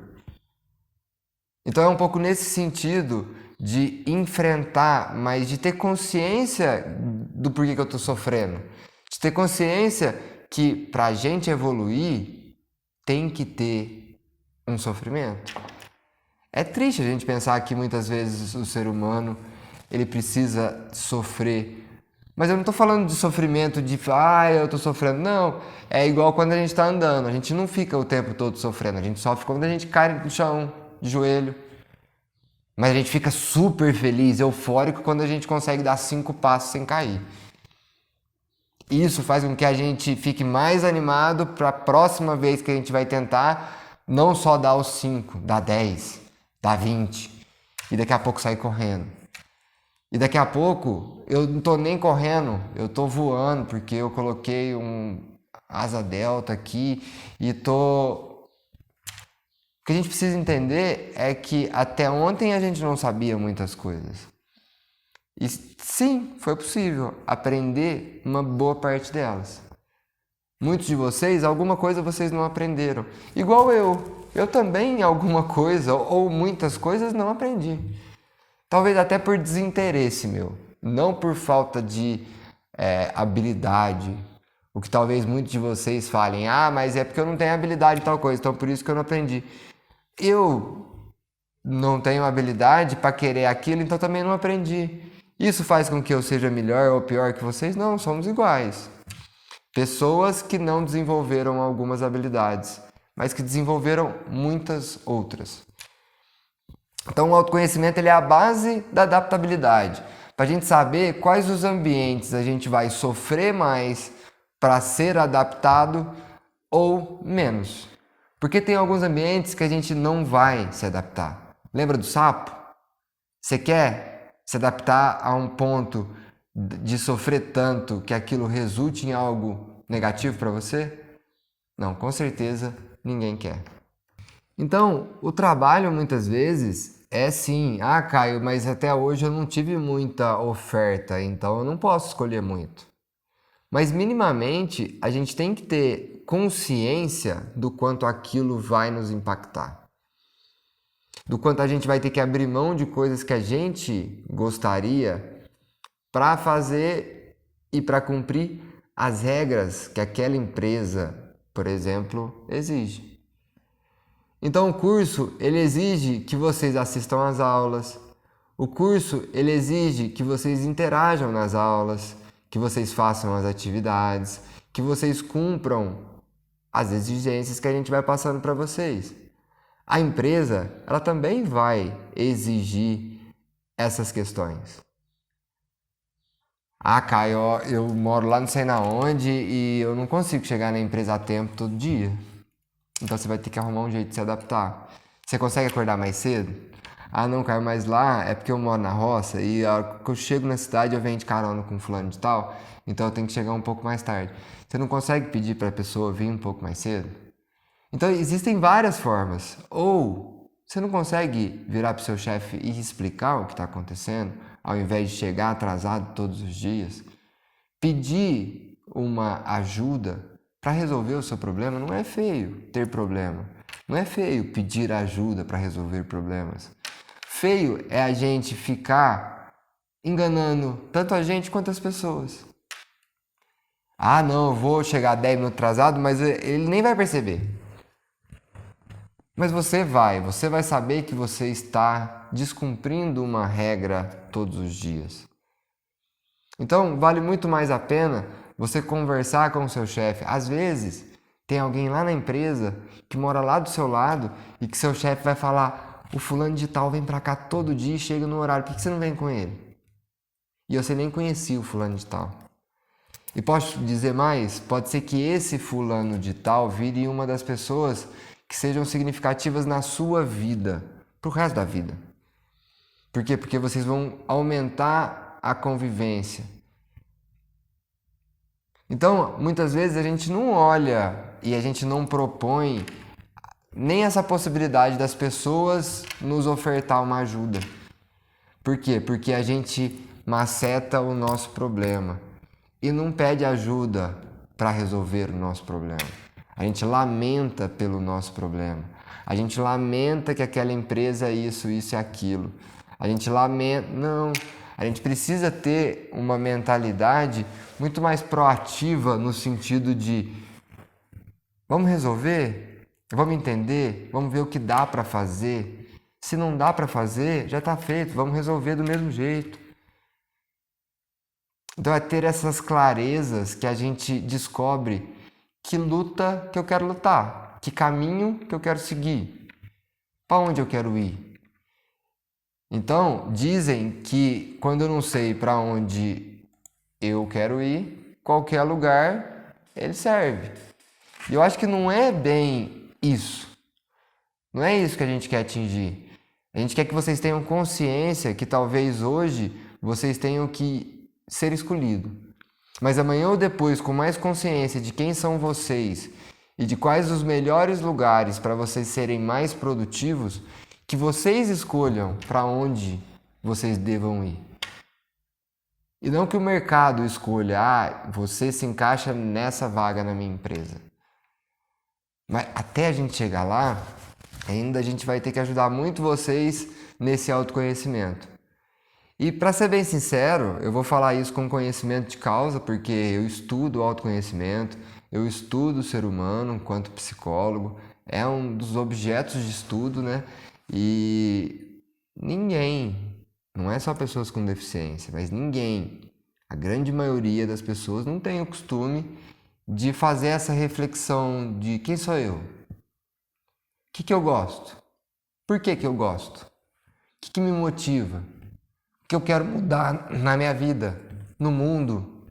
S1: Então é um pouco nesse sentido de enfrentar, mas de ter consciência do porquê que eu estou sofrendo. De ter consciência que para a gente evoluir tem que ter um sofrimento. É triste a gente pensar que muitas vezes o ser humano ele precisa sofrer. Mas eu não estou falando de sofrimento de eu estou sofrendo. Não, é igual quando a gente está andando. A gente não fica o tempo todo sofrendo. A gente sofre quando a gente cai no chão, de joelho. Mas a gente fica super feliz, eufórico, quando a gente consegue dar 5 passos sem cair. Isso faz com que a gente fique mais animado para a próxima vez que a gente vai tentar, não só dar os 5, dar 10. dá 20. E daqui a pouco sair correndo. E daqui a pouco eu não tô nem correndo, eu tô voando porque eu coloquei um asa delta aqui e tô... O que a gente precisa entender é que até ontem a gente não sabia muitas coisas. E sim, foi possível aprender uma boa parte delas. Muitos de vocês, alguma coisa vocês não aprenderam. Igual eu. Eu também alguma coisa ou muitas coisas não aprendi. Talvez até por desinteresse meu. Não por falta de habilidade. O que talvez muitos de vocês falem, mas é porque eu não tenho habilidade em tal coisa, então por isso que eu não aprendi. Eu não tenho habilidade para querer aquilo, então também não aprendi. Isso faz com que eu seja melhor ou pior que vocês? Não, somos iguais. Pessoas que não desenvolveram algumas habilidades, mas que desenvolveram muitas outras. Então o autoconhecimento ele é a base da adaptabilidade. Para a gente saber quais os ambientes a gente vai sofrer mais para ser adaptado ou menos. Porque tem alguns ambientes que a gente não vai se adaptar. Lembra do sapo? Você quer se adaptar a um ponto de sofrer tanto que aquilo resulte em algo negativo para você? Não, com certeza ninguém quer. Então, o trabalho muitas vezes é sim, Caio, mas até hoje eu não tive muita oferta, então eu não posso escolher muito. Mas minimamente a gente tem que ter consciência do quanto aquilo vai nos impactar. Do quanto a gente vai ter que abrir mão de coisas que a gente gostaria para fazer e para cumprir as regras que aquela empresa, por exemplo, exige. Então o curso, ele exige que vocês assistam às aulas. O curso, ele exige que vocês interajam nas aulas, que vocês façam as atividades, que vocês cumpram as exigências que a gente vai passando para vocês. A empresa, ela também vai exigir essas questões. Caio, eu moro lá não sei na onde e eu não consigo chegar na empresa a tempo todo dia. Então você vai ter que arrumar um jeito de se adaptar. Você consegue acordar mais cedo? Não, Caio, mas lá é porque eu moro na roça e a hora que eu chego na cidade eu venho de carona com fulano de tal, então eu tenho que chegar um pouco mais tarde. Você não consegue pedir para a pessoa vir um pouco mais cedo? Então existem várias formas. Ou você não consegue virar para o seu chefe e explicar o que está acontecendo, ao invés de chegar atrasado todos os dias. Pedir uma ajuda para resolver o seu problema não é feio ter problema. Não é feio pedir ajuda para resolver problemas. Feio é a gente ficar enganando tanto a gente quanto as pessoas. Não, eu vou chegar 10 minutos atrasado, mas ele nem vai perceber. Mas você vai saber que você está descumprindo uma regra todos os dias. Então, vale muito mais a pena você conversar com o seu chefe. Às vezes, tem alguém lá na empresa que mora lá do seu lado e que seu chefe vai falar: o fulano de tal vem pra cá todo dia e chega no horário, por que você não vem com ele? E você nem conhecia o fulano de tal. E posso dizer mais? Pode ser que esse fulano de tal vire uma das pessoas que sejam significativas na sua vida, pro resto da vida. Por quê? Porque vocês vão aumentar a convivência. Então, muitas vezes a gente não olha e a gente não propõe nem essa possibilidade das pessoas nos ofertar uma ajuda. Por quê? Porque a gente maceta o nosso problema e não pede ajuda para resolver o nosso problema. A gente lamenta pelo nosso problema. A gente lamenta que aquela empresa é isso e aquilo. A gente lamenta... Não, a gente precisa ter uma mentalidade muito mais proativa no sentido de: vamos resolver? Vamos entender? Vamos ver o que dá para fazer? Se não dá para fazer, já está feito, vamos resolver do mesmo jeito. Então é ter essas clarezas que a gente descobre que luta que eu quero lutar, que caminho que eu quero seguir, para onde eu quero ir. Então, dizem que quando eu não sei para onde eu quero ir, qualquer lugar ele serve. E eu acho que não é bem isso. Não é isso que a gente quer atingir. A gente quer que vocês tenham consciência que talvez hoje vocês tenham que ser escolhidos. Mas amanhã ou depois, com mais consciência de quem são vocês e de quais os melhores lugares para vocês serem mais produtivos, que vocês escolham para onde vocês devam ir. E não que o mercado escolha, você se encaixa nessa vaga na minha empresa. Mas até a gente chegar lá, ainda a gente vai ter que ajudar muito vocês nesse autoconhecimento. E para ser bem sincero, eu vou falar isso com conhecimento de causa, porque eu estudo o autoconhecimento, eu estudo o ser humano enquanto psicólogo, é um dos objetos de estudo, né? E ninguém, não é só pessoas com deficiência, mas ninguém, a grande maioria das pessoas não tem o costume de fazer essa reflexão de quem sou eu? O que eu gosto? Por que eu gosto? O que me motiva? O que eu quero mudar na minha vida, no mundo?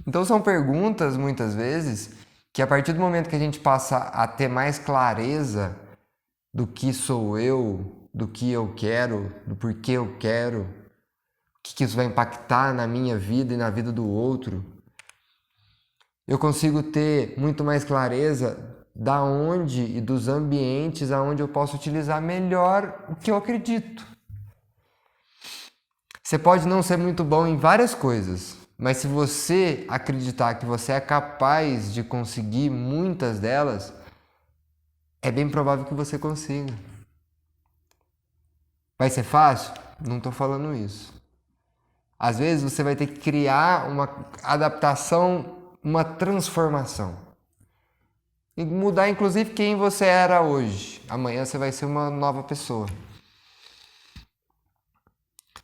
S1: Então são perguntas, muitas vezes, que a partir do momento que a gente passa a ter mais clareza do que sou eu, do que eu quero, do porquê eu quero, o que isso vai impactar na minha vida e na vida do outro, eu consigo ter muito mais clareza da onde e dos ambientes aonde eu posso utilizar melhor o que eu acredito. Você pode não ser muito bom em várias coisas, mas se você acreditar que você é capaz de conseguir muitas delas, é bem provável que você consiga. Vai ser fácil? Não estou falando isso. Às vezes você vai ter que criar uma adaptação, uma transformação. E mudar inclusive quem você era hoje. Amanhã você vai ser uma nova pessoa.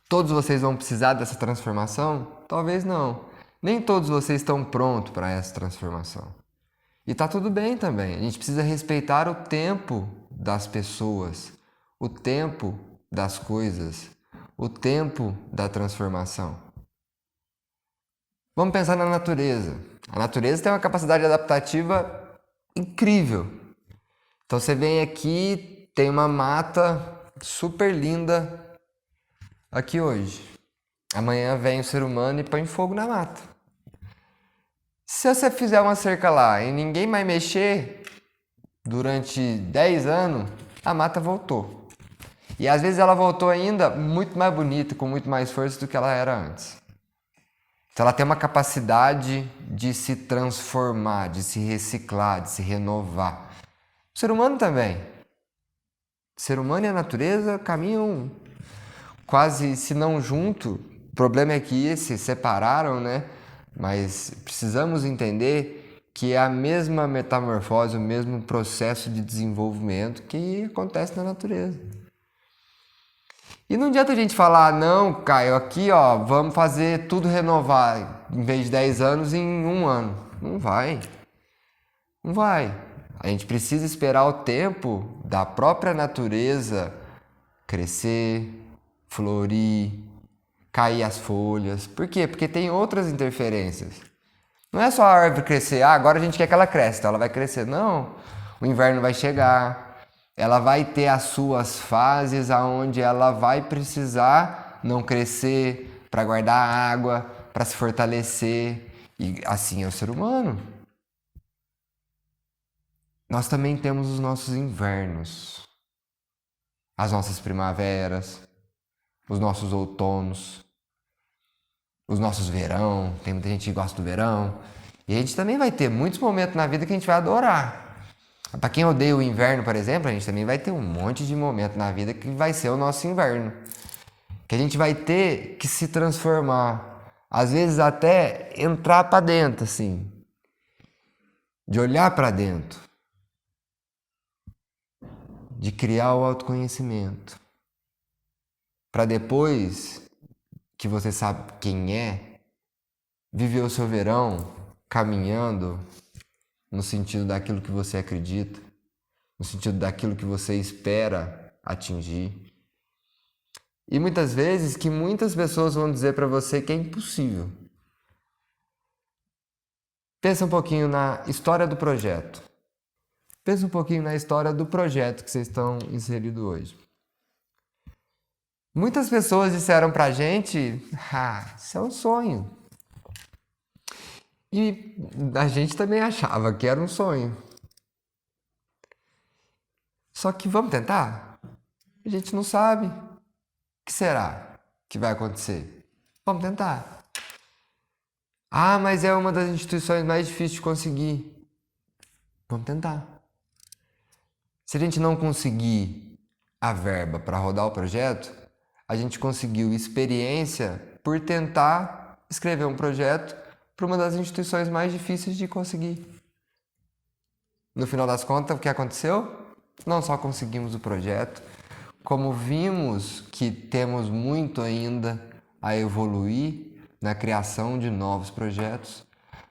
S1: Todos vocês vão precisar dessa transformação? Talvez não. Nem todos vocês estão prontos para essa transformação. E tá tudo bem também. A gente precisa respeitar o tempo das pessoas, o tempo das coisas, o tempo da transformação. Vamos pensar na natureza. A natureza tem uma capacidade adaptativa incrível. Então você vem aqui, tem uma mata super linda aqui hoje. Amanhã vem o ser humano e põe fogo na mata. Se você fizer uma cerca lá e ninguém mais mexer durante 10 anos, a mata voltou. E às vezes ela voltou ainda muito mais bonita, com muito mais força do que ela era antes. Então ela tem uma capacidade de se transformar, de se reciclar, de se renovar. O ser humano também. O ser humano e a natureza caminham quase, se não junto. O problema é que se separaram, né? Mas precisamos entender que é a mesma metamorfose, o mesmo processo de desenvolvimento que acontece na natureza. E não adianta a gente falar, não, Caio, aqui ó, vamos fazer tudo renovar, em vez de 10 anos, em 1 ano. Não vai. Não vai. A gente precisa esperar o tempo da própria natureza crescer, florir, cair as folhas. Por quê? Porque tem outras interferências. Não é só a árvore crescer, agora a gente quer que ela cresça, então ela vai crescer. Não, o inverno vai chegar. Ela vai ter as suas fases aonde ela vai precisar não crescer para guardar água, para se fortalecer. E assim é o ser humano. Nós também temos os nossos invernos, as nossas primaveras, os nossos outonos, os nossos verão. Tem muita gente que gosta do verão. E a gente também vai ter muitos momentos na vida que a gente vai adorar. Para quem odeia o inverno, por exemplo, a gente também vai ter um monte de momento na vida que vai ser o nosso inverno. Que a gente vai ter que se transformar. Às vezes até entrar para dentro, assim. De olhar para dentro. De criar o autoconhecimento. Para depois que você sabe quem é, viver o seu verão caminhando no sentido daquilo que você acredita, no sentido daquilo que você espera atingir. E muitas vezes que muitas pessoas vão dizer para você que é impossível. Pensa um pouquinho na história do projeto. Pensa um pouquinho na história do projeto que vocês estão inseridos hoje. Muitas pessoas disseram pra gente, isso é um sonho. E a gente também achava que era um sonho. Só que vamos tentar? A gente não sabe. O que será que vai acontecer? Vamos tentar. Mas é uma das instituições mais difíceis de conseguir. Vamos tentar. Se a gente não conseguir a verba para rodar o projeto, a gente conseguiu experiência por tentar escrever um projeto para uma das instituições mais difíceis de conseguir. No final das contas, o que aconteceu? Não só conseguimos o projeto, como vimos que temos muito ainda a evoluir na criação de novos projetos,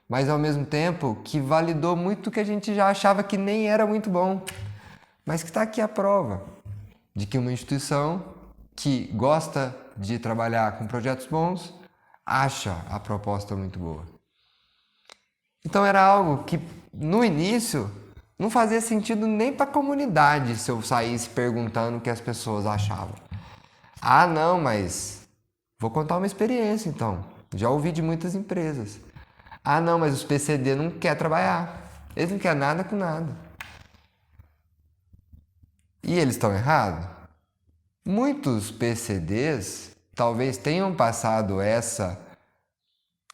S1: mas ao mesmo tempo que validou muito que a gente já achava que nem era muito bom, mas que está aqui a prova de que uma instituição que gosta de trabalhar com projetos bons acha a proposta muito boa. Então era algo que no início não fazia sentido nem para a comunidade se eu saísse perguntando o que as pessoas achavam. Não, mas vou contar uma experiência então. Já ouvi de muitas empresas. Não, mas os PCD não querem trabalhar. Eles não querem nada com nada. E eles estão errados? Muitos PCDs talvez tenham passado essa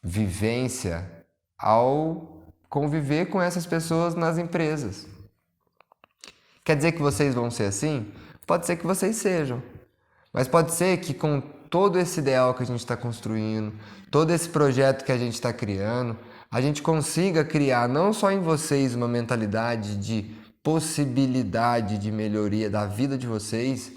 S1: vivência ao conviver com essas pessoas nas empresas. Quer dizer que vocês vão ser assim? Pode ser que vocês sejam. Mas pode ser que com todo esse ideal que a gente está construindo, todo esse projeto que a gente está criando, a gente consiga criar não só em vocês uma mentalidade de possibilidade de melhoria da vida de vocês,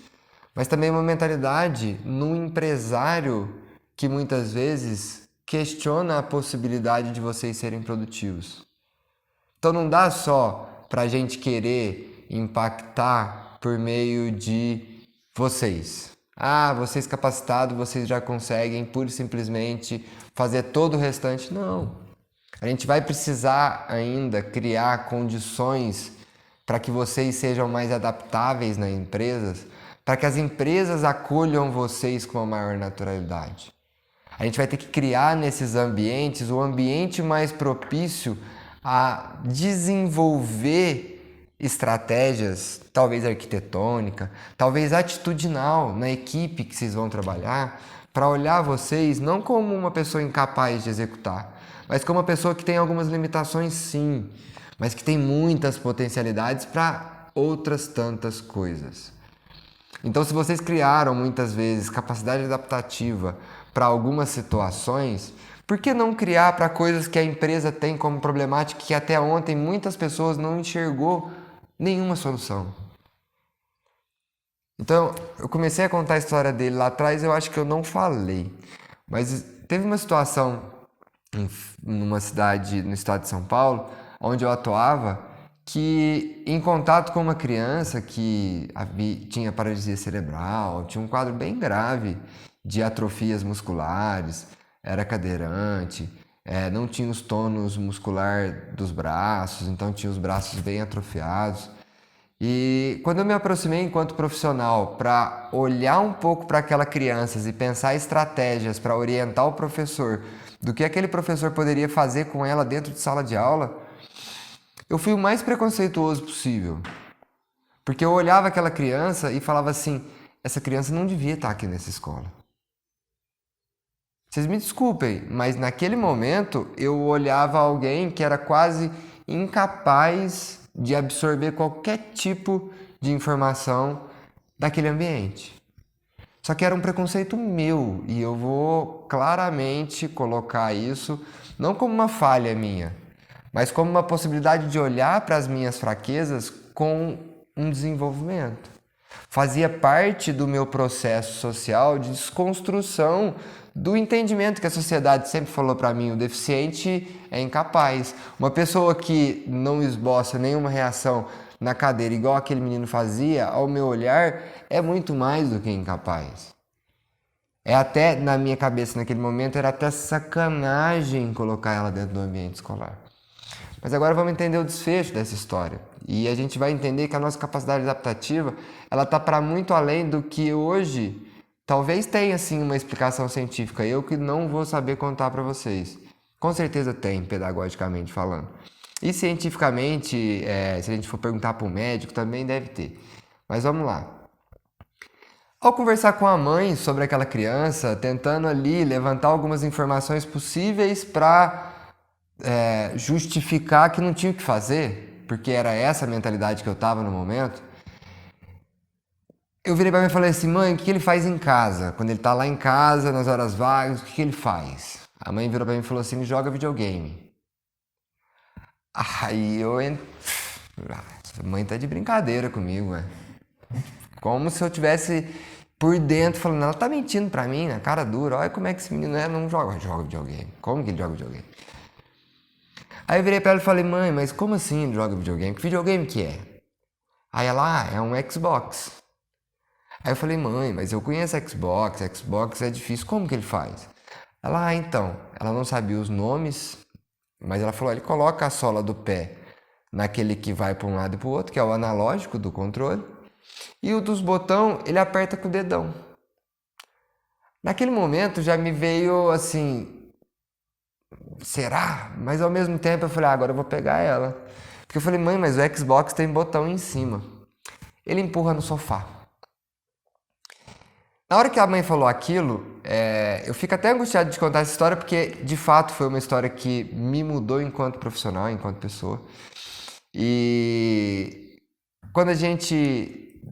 S1: mas também uma mentalidade no empresário que muitas vezes questiona a possibilidade de vocês serem produtivos. Então não dá só para a gente querer impactar por meio de vocês. Vocês capacitados, vocês já conseguem pura e simplesmente fazer todo o restante. Não. A gente vai precisar ainda criar condições para que vocês sejam mais adaptáveis nas empresas, para que as empresas acolham vocês com uma maior naturalidade. A gente vai ter que criar nesses ambientes o ambiente mais propício a desenvolver estratégias, talvez arquitetônica, talvez atitudinal na equipe que vocês vão trabalhar, para olhar vocês não como uma pessoa incapaz de executar, mas como uma pessoa que tem algumas limitações sim, mas que tem muitas potencialidades para outras tantas coisas. Então, se vocês criaram muitas vezes capacidade adaptativa para algumas situações, por que não criar para coisas que a empresa tem como problemática que até ontem muitas pessoas não enxergou nenhuma solução? Então, eu comecei a contar a história dele lá atrás, eu acho que eu não falei, mas teve uma situação numa cidade no estado de São Paulo, onde eu atuava, que em contato com uma criança que tinha paralisia cerebral, tinha um quadro bem grave de atrofias musculares, era cadeirante, não tinha os tônus muscular dos braços, então tinha os braços bem atrofiados. E quando eu me aproximei enquanto profissional para olhar um pouco para aquela criança e pensar estratégias para orientar o professor do que aquele professor poderia fazer com ela dentro de sala de aula, eu fui o mais preconceituoso possível. Porque eu olhava aquela criança e falava assim, essa criança não devia estar aqui nessa escola. Vocês me desculpem, mas naquele momento eu olhava alguém que era quase incapaz de absorver qualquer tipo de informação daquele ambiente. Só que era um preconceito meu e eu vou claramente colocar isso não como uma falha minha, mas como uma possibilidade de olhar para as minhas fraquezas com um desenvolvimento. Fazia parte do meu processo social de desconstrução do entendimento que a sociedade sempre falou para mim, o deficiente é incapaz. Uma pessoa que não esboça nenhuma reação na cadeira igual aquele menino fazia, ao meu olhar, é muito mais do que incapaz. Até, na minha cabeça naquele momento, era até sacanagem colocar ela dentro do ambiente escolar. Mas agora vamos entender o desfecho dessa história. E a gente vai entender que a nossa capacidade adaptativa, ela está para muito além do que hoje Talvez tenha sim uma explicação científica, eu que não vou saber contar para vocês. Com certeza tem, pedagogicamente falando. E cientificamente, se a gente for perguntar para um médico, também deve ter. Mas vamos lá. Ao conversar com a mãe sobre aquela criança, tentando ali levantar algumas informações possíveis para justificar que não tinha o que fazer, porque era essa a mentalidade que eu estava no momento, eu virei para mim e falei assim: mãe, o que ele faz em casa? Quando ele tá lá em casa, nas horas vagas, o que ele faz? A mãe virou para mim e falou assim: joga videogame. Aí eu a mãe tá de brincadeira comigo, ué. Como se eu tivesse por dentro falando: ela tá mentindo pra mim, na cara dura. Olha como é que esse menino não joga videogame. Como que ele joga videogame? Aí eu virei pra ela e falei: mãe, mas como assim ele joga videogame? Que videogame que é? Aí ela: é um Xbox. Aí eu falei: mãe, mas eu conheço Xbox é difícil, como que ele faz? Ela: então, ela não sabia os nomes, mas ela falou: ele coloca a sola do pé naquele que vai para um lado e para o outro, que é o analógico do controle, e o dos botão ele aperta com o dedão. Naquele momento já me veio assim, será? Mas ao mesmo tempo eu falei: agora eu vou pegar ela. Porque eu falei: mãe, mas o Xbox tem botão em cima. Ele empurra no sofá. Na hora que a mãe falou aquilo, eu fico até angustiado de contar essa história, porque de fato foi uma história que me mudou enquanto profissional, enquanto pessoa. E quando a gente,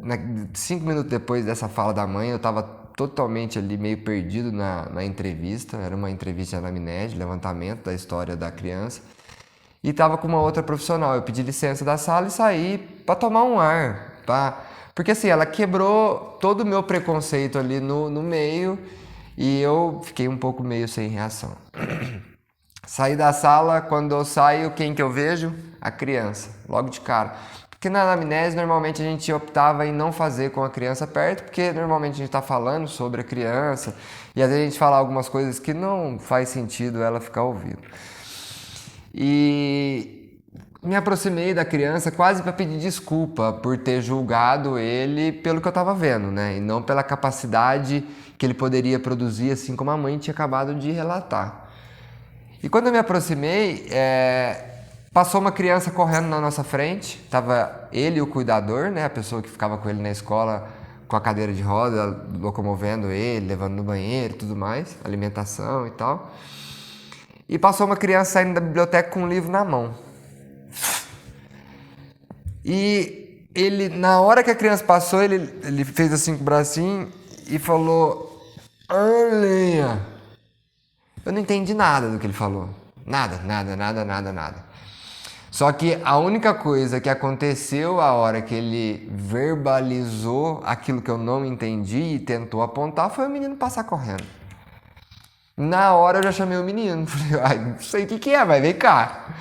S1: 5 minutos depois dessa fala da mãe, eu estava totalmente ali meio perdido na entrevista. Era uma entrevista de anamnese, levantamento da história da criança. E estava com uma outra profissional. Eu pedi licença da sala e saí para tomar um ar, porque assim, ela quebrou todo o meu preconceito ali no meio e eu fiquei um pouco meio sem reação. Saí da sala, quando eu saio, quem que eu vejo? A criança, logo de cara. Porque na anamnese, normalmente a gente optava em não fazer com a criança perto, porque normalmente a gente está falando sobre a criança e às vezes a gente fala algumas coisas que não faz sentido ela ficar ouvindo. E me aproximei da criança quase para pedir desculpa por ter julgado ele pelo que eu estava vendo, né? E não pela capacidade que ele poderia produzir, assim como a mãe tinha acabado de relatar. E quando eu me aproximei, passou uma criança correndo na nossa frente. Tava ele e o cuidador, né? A pessoa que ficava com ele na escola com a cadeira de roda, locomovendo ele, levando no banheiro e tudo mais, alimentação e tal. E passou uma criança saindo da biblioteca com um livro na mão. E ele, na hora que a criança passou, ele fez assim com o bracinho e falou: Arlinha. Eu não entendi nada do que ele falou. Nada. Só que a única coisa que aconteceu a hora que ele verbalizou aquilo que eu não entendi e tentou apontar foi o menino passar correndo. Na hora eu já chamei o menino. Falei: não sei o que é, mas vem cá.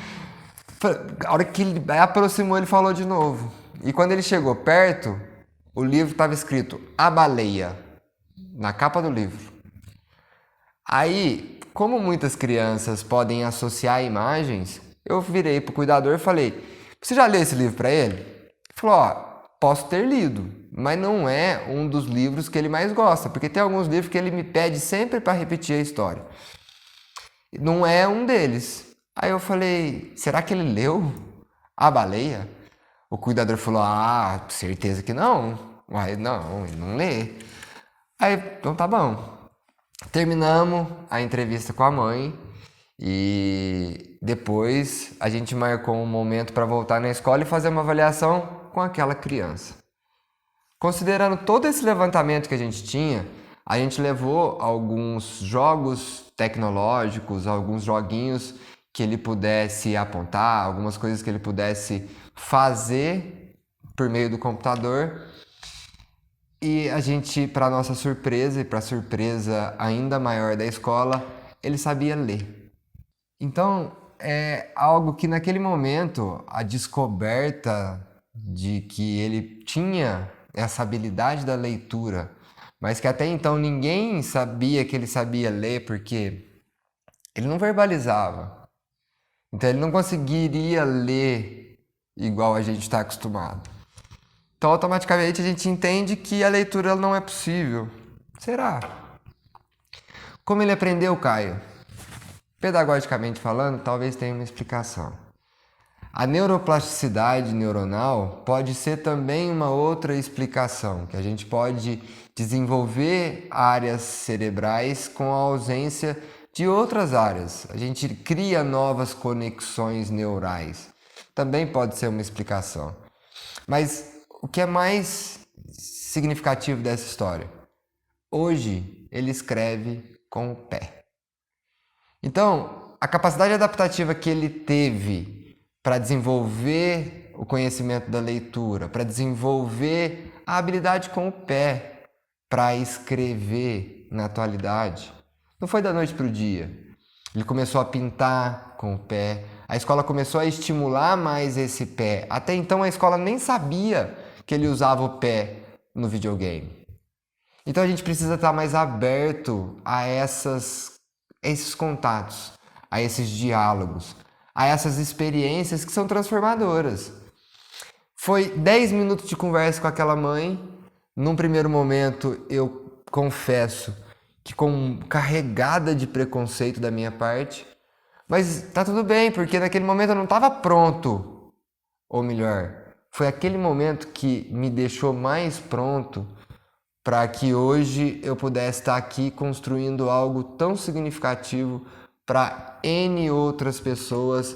S1: A hora que ele aproximou, ele falou de novo. E quando ele chegou perto, o livro estava escrito A Baleia, na capa do livro. Aí, como muitas crianças podem associar imagens, eu virei pro cuidador e falei: você já leu esse livro para ele? Ele falou: posso ter lido, mas não é um dos livros que ele mais gosta, porque tem alguns livros que ele me pede sempre para repetir a história. Não é um deles. Aí eu falei: será que ele leu A Baleia? O cuidador falou: certeza que não. Uai, não, ele não lê. Aí, então tá bom. Terminamos a entrevista com a mãe e depois a gente marcou um momento para voltar na escola e fazer uma avaliação com aquela criança. Considerando todo esse levantamento que a gente tinha, a gente levou alguns jogos tecnológicos, alguns joguinhos que ele pudesse apontar, algumas coisas que ele pudesse fazer por meio do computador. E a gente, para nossa surpresa e para surpresa ainda maior da escola, ele sabia ler. Então, é algo que naquele momento, a descoberta de que ele tinha essa habilidade da leitura, mas que até então ninguém sabia que ele sabia ler porque ele não verbalizava. Então ele não conseguiria ler igual a gente está acostumado. Então automaticamente a gente entende que a leitura não é possível. Será? Como ele aprendeu, Caio? Pedagogicamente falando, talvez tenha uma explicação. A neuroplasticidade neuronal pode ser também uma outra explicação, que a gente pode desenvolver áreas cerebrais com a ausência de outras áreas. A gente cria novas conexões neurais. Também pode ser uma explicação. Mas o que é mais significativo dessa história? Hoje ele escreve com o pé. Então, a capacidade adaptativa que ele teve para desenvolver o conhecimento da leitura, para desenvolver a habilidade com o pé, para escrever na atualidade, não foi da noite para o dia. Ele começou a pintar com o pé, a escola começou a estimular mais esse pé. Até então a escola nem sabia que ele usava o pé no videogame. Então a gente precisa estar mais aberto a esses contatos, a esses diálogos, a essas experiências que são transformadoras. Foi 10 minutos de conversa com aquela mãe. Num primeiro momento, eu confesso que carregada de preconceito da minha parte, mas tá tudo bem, porque naquele momento eu não estava pronto. Ou melhor, foi aquele momento que me deixou mais pronto para que hoje eu pudesse estar aqui construindo algo tão significativo para N outras pessoas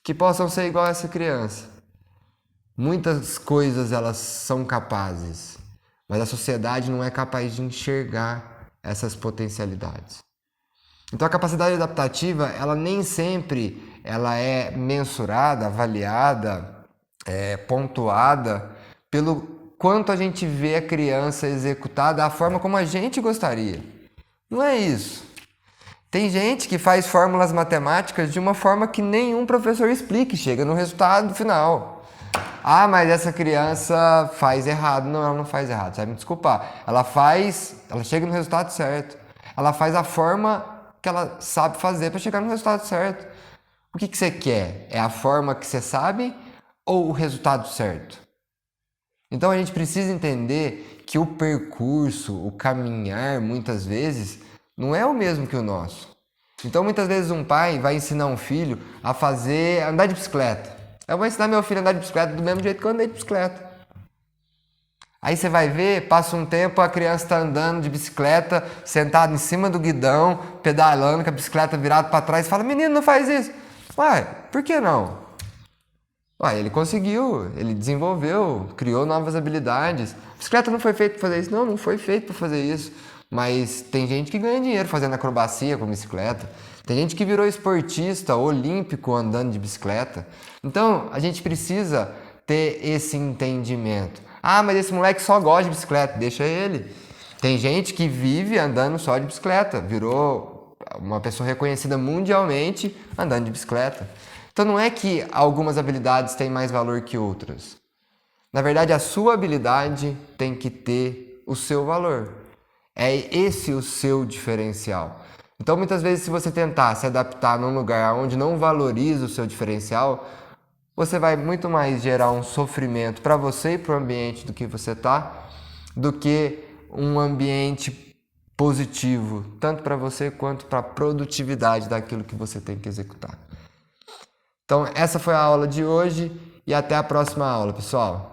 S1: que possam ser igual a essa criança. Muitas coisas elas são capazes, mas a sociedade não é capaz de enxergar essas potencialidades. Então a capacidade adaptativa, ela nem sempre ela é mensurada, avaliada, pontuada pelo quanto a gente vê a criança executar da forma como a gente gostaria. Não é isso. Tem gente que faz fórmulas matemáticas de uma forma que nenhum professor explica e chega no resultado final. Ah, mas essa criança faz errado. Não, ela não faz errado, você vai me desculpar. Ela chega no resultado certo. Ela faz a forma que ela sabe fazer para chegar no resultado certo. O que você quer? É a forma que você sabe ou o resultado certo? Então a gente precisa entender que o percurso, o caminhar, muitas vezes, não é o mesmo que o nosso. Então muitas vezes um pai vai ensinar um filho a andar de bicicleta. Eu vou ensinar meu filho a andar de bicicleta do mesmo jeito que eu andei de bicicleta. Aí você vai ver, passa um tempo, a criança está andando de bicicleta, sentado em cima do guidão, pedalando, com a bicicleta virada para trás, e fala, menino, não faz isso. Uai, por que não? Ele conseguiu, ele desenvolveu, criou novas habilidades. A bicicleta não foi feita para fazer isso? Não foi feita para fazer isso. Mas tem gente que ganha dinheiro fazendo acrobacia com bicicleta. Tem gente que virou esportista olímpico andando de bicicleta. Então, a gente precisa ter esse entendimento. Ah, mas esse moleque só gosta de bicicleta, deixa ele. Tem gente que vive andando só de bicicleta, virou uma pessoa reconhecida mundialmente andando de bicicleta. Então não é que algumas habilidades têm mais valor que outras. Na verdade, a sua habilidade tem que ter o seu valor. É esse o seu diferencial. Então muitas vezes, se você tentar se adaptar num lugar onde não valoriza o seu diferencial, você vai muito mais gerar um sofrimento para você e para o ambiente do que você está, do que um ambiente positivo, tanto para você quanto para a produtividade daquilo que você tem que executar. Então, essa foi a aula de hoje e até a próxima aula, pessoal.